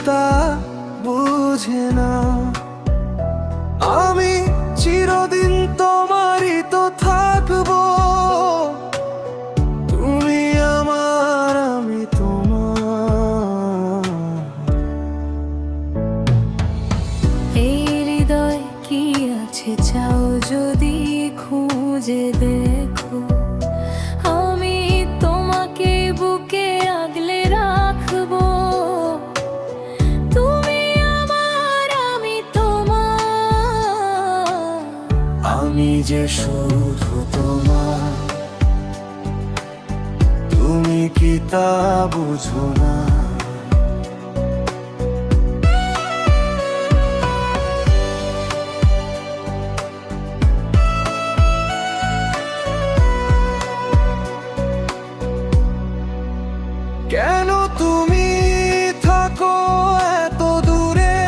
তা বুঝে না। আমি চিরদিন তোমারই তো থাকবো, তুমি আমার আমি তোমার। এই হৃদয় কি আছে চাও যদি খুঁজে দেখো, আমি তোমাকে বুকে আগলে রাখবো, তুমি আমার আমি তোমার। আমি যে শুধু তোমার, তুমি কি তা বুঝো না? কেন তুমি থাকো এত দূরে,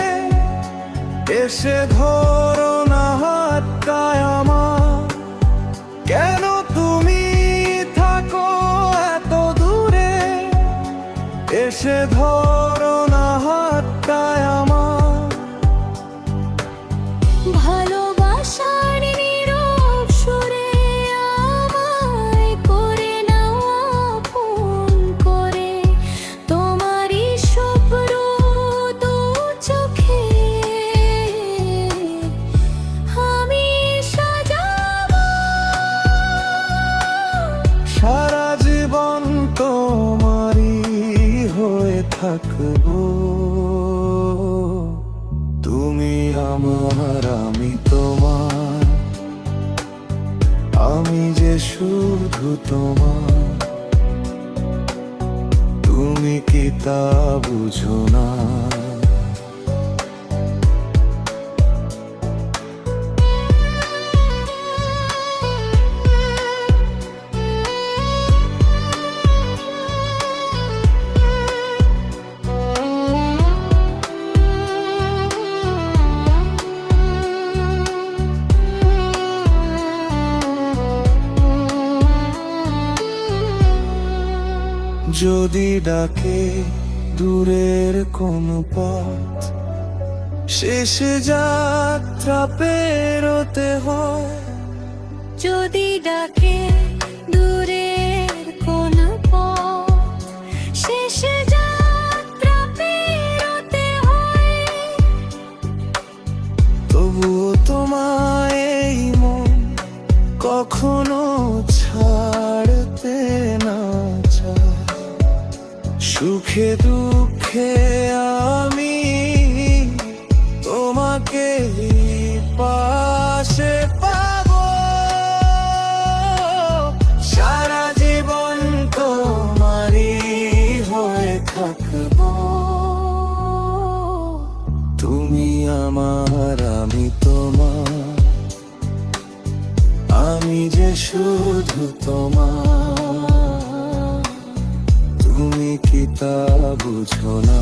এসে ধরো না হাতটায় আমার। কেন তুমি থাকো এত দূরে, এসে ধরো না হাতটায় আমার। ভালোবাসার নীরব সুরে আমায় করে নাও আপন করে, তোমারই স্বপ্ন দু চোখে আমি সাজাবো। সারা জীবন তোমারই হয়ে থাকবো, তুমি আমার আমি তোমার। আমি যে শুধু তোমার, তুমি কি তা বুঝো না? যদি ডাকে দূরের কোনো পথ, শেষে যাত্রা পেরোতে হয়। যদি ডাকে দূরের কোন পথ, শেষে যাত্রা পেরোতে হয়, তবুও তোমায় এই মন কখনো ছাড়তে না চায়। সুখে দুঃখে আমি তোমাকে পাশে পাবো, সারা জীবন তোমারই হয়ে থাকবো, তুমি আমার আমি তোমার। আমি যে শুধু তোমার, তুমি কি তা বুঝো না?